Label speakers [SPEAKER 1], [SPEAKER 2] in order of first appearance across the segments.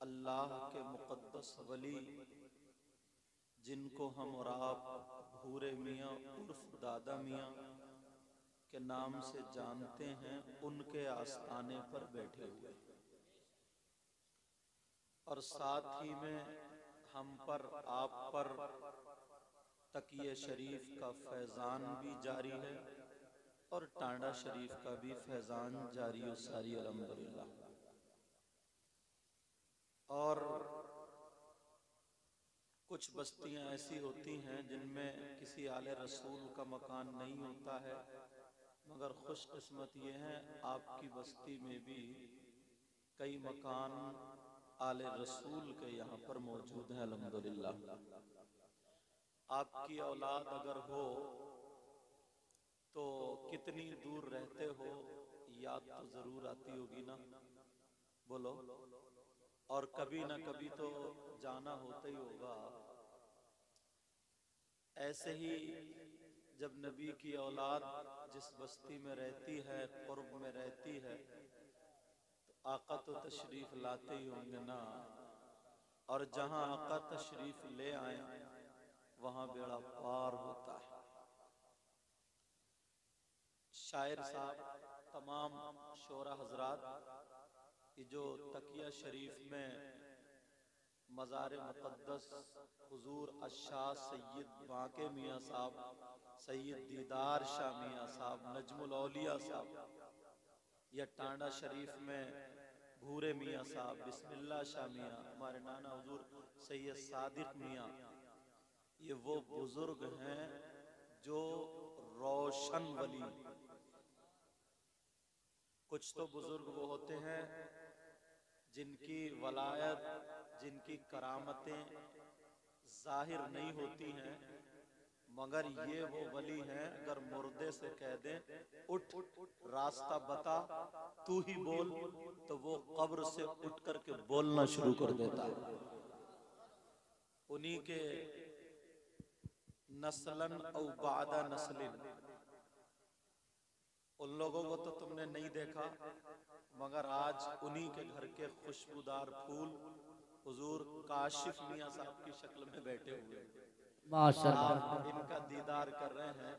[SPEAKER 1] अल्लाह के मुक़द्दस वली जिनको हम और आप भूरे मियाँ उर्फ दादा मियाँ के नाम से जानते हैं, उनके आस्थाने पर बैठे हुए और साथ ही में हम पर आप पर तकिए शरीफ का फैज़ान भी जारी है और टांडा शरीफ का भी फैज़ान जारी और सारी अल्हम्दुलिल्लाह। और कुछ बस्तियां ऐसी होती हैं जिनमें किसी आले रसूल का मकान नहीं होता है, मगर खुशकिस्मत ये है आपकी बस्ती में भी कई मकान आले रसूल के यहाँ पर मौजूद हैं अल्हम्दुलिल्लाह। आपकी औलाद अगर हो तो कितनी दूर रहते हो याद तो जरूर आती होगी ना, बोलो। और कभी ना कभी तो जाना होता ही होगा। ऐसे ही जब नबी की औलाद जिस बस्ती में रहती है, कुर्ब में रहती है, तो आका तो तशरीफ लाते ही होंगे ना। और जहां आका तशरीफ ले आए वहां बेड़ा पार होता है। शायर साहब, तमाम शोरा हजरात, कि जो तकिया शरीफ में मज़ार मुक़द्दस हुजूर अशाह सैयद बांके मियाँ साहब, सैयद दीदार शाह मियाँ साहब, नजमुल औलिया साहब, या टांडा शरीफ में भूरे मियाँ साहब, बिस्मिल्लाह शाह मियाँ, हमारे नाना हुजूर सैयद सादिक मियाँ, ये वो बुजुर्ग हैं जो रोशन वली। कुछ तो बुजुर्ग वो होते हैं जिनकी वलायत, जिनकी करामतें जाहिर नहीं होती हैं, मगर ये वो वली हैं अगर मुर्दे से कह दें उठ रास्ता बता तू ही बोल, तो वो कब्र से उठ करके बोलना शुरू कर देता है। उन्हीं के नस्लन औ बादा नस्लिन, उन लोगों को तो तुमने नहीं देखा, मगर आज उन्हीं के घर के खुशबूदार फूल हुजूर काशिफ मियाँ साहब की शक्ल में बैठे हुए माशाअल्लाह, आप इनका दीदार कर रहे हैं।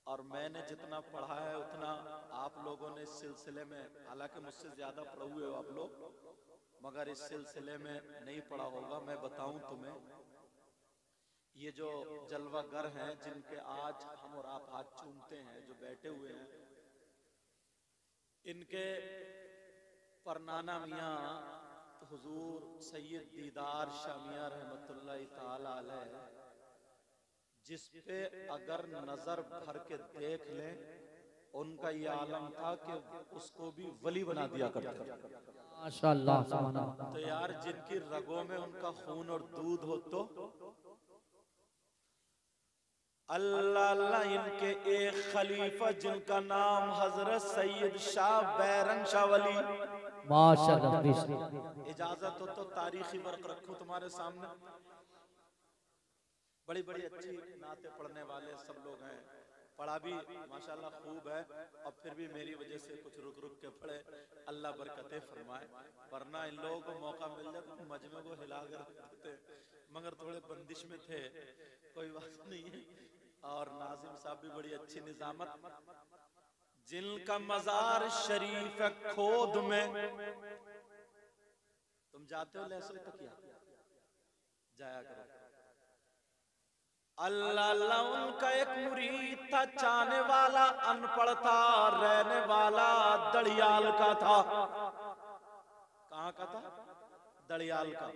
[SPEAKER 1] और मैंने जितना पढ़ा है उतना आप लोगों ने इस सिलसिले में, हालांकि मुझसे ज्यादा पढ़े हुए हो आप लोग, मगर इस सिलसिले में नहीं पढ़ा होगा। मैं बताऊं तुम्हें, ये जो जलवागर हैं जिनके आज हम और आप हाथ चूमते हैं, जो बैठे हुए हैं, इनके परनाना मियाँ हुजूर सैयद दीदार शाह मियाँ रहमतुल्लाह ताला अलैह, जिस पे अगर नजर भर के देख लें, उनका ये आलम था कि उसको भी वली बना दिया करते माशाअल्लाह। तो यार जिनकी रगों में उनका खून और दूध हो, तो अल्लाह अल्लाह, इनके एक खलीफा जिनका नाम हजरत सैयद शाह बैरन शाह वली माशाअल्लाह, इजाजत हो तो तारीखी वर्क रखूं तुम्हारे सामने। बड़ी बड़ी अच्छी नाते पढ़ने वाले सब लोग हैं, पढ़ा भी माशाल्लाह खूब है, और फिर भी मेरी वजह से कुछ रुक रुक के पढ़े, अल्लाह बरकतें फरमाए। वरना इन लोगों को मौका मिल जाए तो मजमे को हिला कर देते, मगर थोड़े बंदिश में थे, कोई बात नहीं है। और नाजिम साहब भी बड़ी अच्छी निजामत, जिनका मजार शरीफ है खोद में। तुम जाते हो लहसुन तकिया, जाया करो। अल्लाह अल्लाह, उनका एक मुरीद था, चाहने वाला, अनपढ़ था, रहने वाला दड़ियाल का था। कहाँ का था? दड़ियाल का।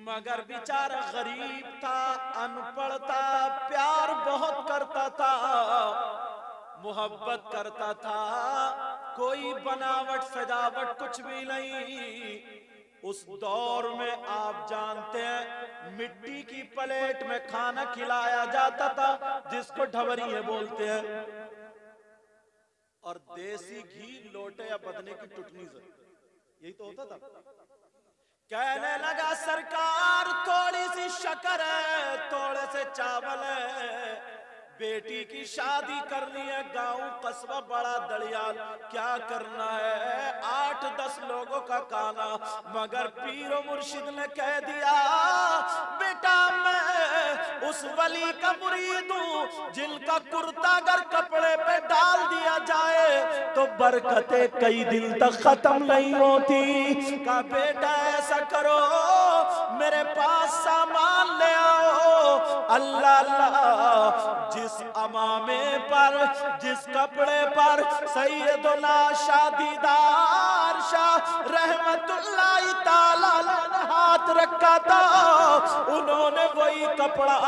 [SPEAKER 1] मगर बेचारा गरीब था, अनपढ़ था, प्यार बहुत करता था, मोहब्बत करता था, कोई बनावट सजावट कुछ भी नहीं। उस दौर में आप जानते हैं मिट्टी की प्लेट में खाना खिलाया जाता था, जिसको ढवरिये बोलते हैं, और देसी घी लोटे या बदने की टुटनी से, यही तो होता था। कहने लगा सरकार थोड़ी सी शक्कर है, थोड़े से चावल है, बेटी की शादी करनी है, गांव कस्बा बड़ा दड़ियाल, क्या करना है? 8-10 लोगों का काना, मगर पीरो मुर्शिद ने कह दिया बेटा मैं उस वली का मुरीद हूं जिनका कुर्ता अगर कपड़े पे डाल दिया जाए तो बरकतें कई दिन तक खत्म नहीं होती। का बेटा ऐसा करो मेरे पास सामान ले आओ। अल्लाह अल्लाह, जिस अमामे पर जिस कपड़े पर सैयदुना शादीदार शाह रहमतुल्लाह ताला ने हाथ रखा था, उन्होंने वही कपड़ा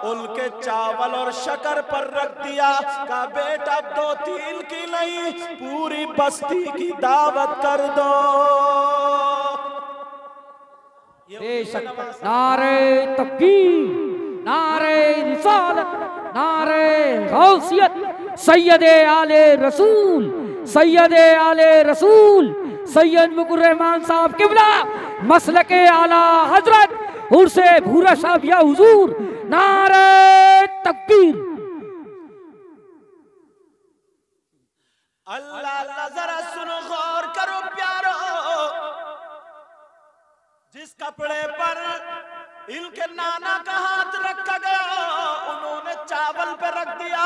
[SPEAKER 1] उनके चावल और शक्कर पर रख दिया। का बेटा 2-3 की नहीं पूरी बस्ती की दावत कर दो।
[SPEAKER 2] नारे तकबीर, नारे रिसालत, नारे गौसियत, सैयदे आले रसूल, सैयदे आले रसूल सैयद मुकुर रहमान साहब किबला मसलके आला हजरत उर्से भूरा साहब या हुजूर, नारे तकबीर।
[SPEAKER 1] अल्लाह अल्लाह, जरा सुनो गौर करो प्यारो, जिस कपड़े पर इनके नाना का हाथ रखा गया उन्होंने चावल पे रख दिया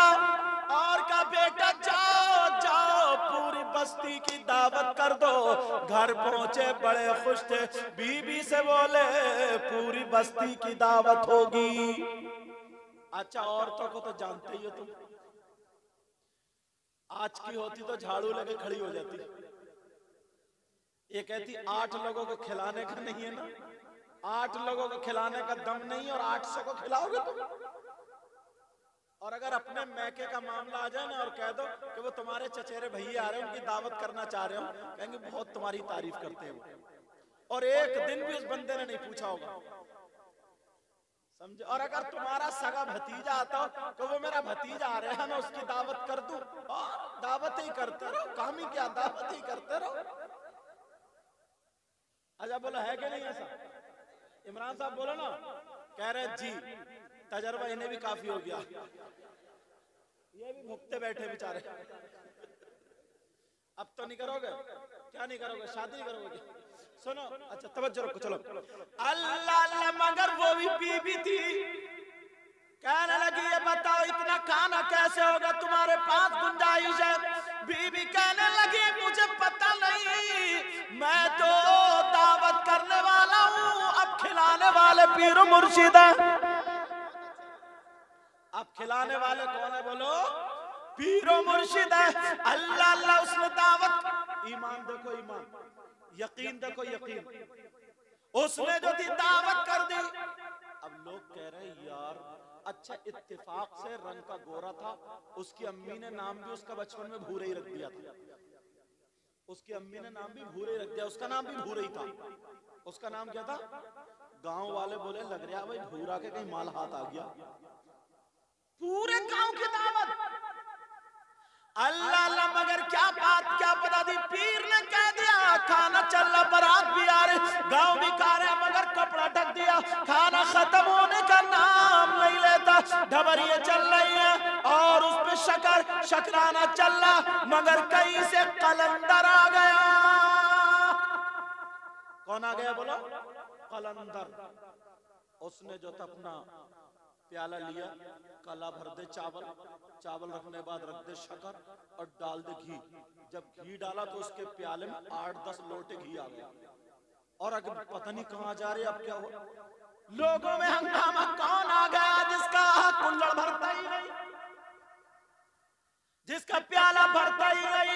[SPEAKER 1] और कहा बेटा जाओ जाओ पूरी बस्ती की दावत कर दो। घर पहुंचे बड़े खुश थे, बीबी से बोले पूरी बस्ती की दावत होगी। अच्छा औरतों को तो जानते ही हो तुम, आज की होती तो झाड़ू लेके खड़ी हो जाती। ये कहती 8 लोगों को खिलाने का नहीं है ना, 8 लोगों को खिलाने का दम नहीं और 800 को खिलाओगे तुम। और अगर अपने मैके का मामला आ जाए ना और कह दो कि वो तुम्हारे चचेरे भैया आ रहे हैं उनकी दावत करना चाह रहे हो, कहेंगे बहुत तुम्हारी तारीफ करते हैं और एक दिन भी उस बंदे ने नहीं पूछा होगा, समझे। और अगर तुम्हारा सगा भतीजा आता हो तो वो मेरा भतीजा आ रहा है मैं उसकी दावत कर दूं, और दावत ही करते रहो, काम ही क्या दावत ही करते रहो। अच्छा बोला है कि नहीं ऐसा? इमरान साहब बोलो ना, कह रहे जी तजर्बा इन्हें भी काफी हो गया, ये भी भुगते बैठे बेचारे। अब तो नहीं करोगे, क्या नहीं करोगे, शादी नहीं करोगे? सुनो अच्छा तवज्जो रखो, चलो। अल्लाह अल्लाह, मगर वो भी बीबी थी, कहने लगी ये बताओ इतना खाना कैसे होगा, तुम्हारे पास गुंजाइश है? बीबी कहने लगी मुझे पता नहीं, मैं तो दावत करने वाला हूँ, अब खिलाने वाले पीर मुर्शिद है। अब खिलाने वाले कौन है बोलो? पीर मुर्शिद है। अल्लाह अल्लाह, उसने दावत, ईमान देखो ईमान, यकीन देखो यकीन, उसने जो थी दावत कर दी। अब लोग कह रहे हैं यार अच्छा इत्तेफाक से रंग का गोरा था, उसकी अम्मी ने नाम भी उसका बचपन में भूरे ही रख दिया था, उसकी अम्मी ने नाम भी भूरे ही रख दिया, उसका नाम भी भूरे ही था। उसका नाम क्या था? गांव वाले बोले लग रहा भाई भूरा के कहीं माल हाथ आ गया। पूरे गांव की दावत, अल्लाह अल्लाह, मगर क्या बात क्या बता दी, पीर ने कह दिया खाना चल रहा, बारात भी आ रही, गांव भी खा रहे, मगर कपड़ा ढक दिया, खाना खत्म होने का नाम नहीं लेता, ढबरिये चल रही है और उसमें शकराना चल रहा, मगर कहीं से कलंदर आ गया। कौन आ गया बोलो? कलंदर। उसने जो था अपना प्याला लिया, काला भर दे चावल, चावल रखने बाद रख दे शक्कर और डाल दे घी। जब घी डाला तो उसके प्याले में 8-10 लोटे घी आ गया। और अगर पता नहीं कहां जा रहे, अब क्या हो, लोगों में हंगामा, कौन आ गया जिसका कुल्हड़ भरता ही नहीं, जिसका प्याला भरता ही नहीं।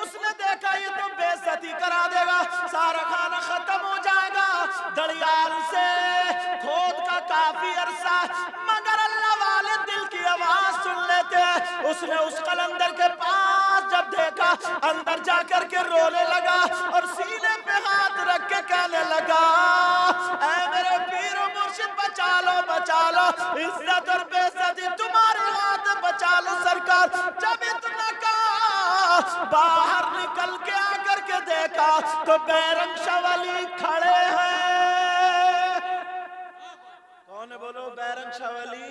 [SPEAKER 1] उसने देखा ये तो बेइज्जती करा देगा, सारा खाना खत्म हो जाएगा, दड़ियाल से खोद का काफी अरसा, मगर अल्लाह वाले दिल की आवाज सुन लेते हैं। उसने उस कलंदर के पास जब देखा, अंदर जाकर के रोने लगा और सीने पे हाथ रख के कहने लगा ऐ मेरे पीर मुर्शिद बचा लो, इज्जत और बेइज्जती तुम्हारे हाथ, बचा लो सरकार। जब इतना कहा बाहर निकल के आकर के देखा तो बैरंग शवली खड़े हैं। कौन है बोलो? बैरंग शवली।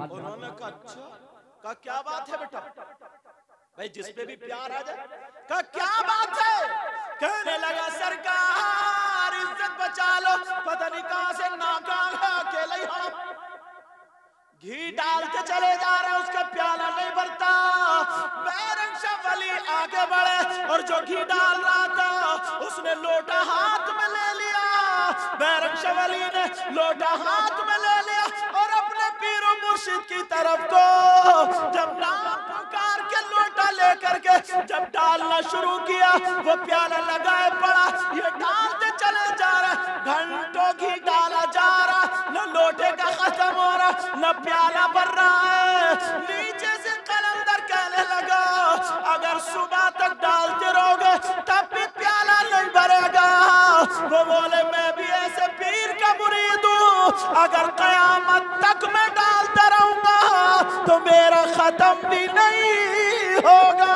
[SPEAKER 1] उन्होंने कहा अच्छा, क्या बात है बेटा? भाई जिस पे भी प्यार आ जाए, कहा क्या बात है, कहने लगा सरकार इज्जत बचा लो, पता नहीं कहां से नाकाम अकेले ही हम घी डाल के चले जा रहे हैं, उसका प्याला नहीं भरता। बैरम शाह वली आगे बढ़े और जो घी डाल रहा था उसने लोटा हाथ में ले लिया। बैरम शाह वली ने लोटा हाथ में ले लिया और अपने पीरो मुर्शिद की तरफ को जब नाम पुकार के लोटा लेकर के जब डालना शुरू किया, वो प्याला लगाए पड़ा, ये डालते चले जा रहा, घंटों घी डाला जा रहा, न लोटे का खत्म हो रहा, न प्याला भर रहा है। नीचे से कलंदर कहने लगा अगर सुबह तक डालते रहोगे तब भी प्याला नहीं भरेगा। वो बोले मैं भी ऐसे पीर का मुरीद हूँ, अगर कयामत तक मैं डालता रहूंगा तो मेरा खत्म भी नहीं होगा।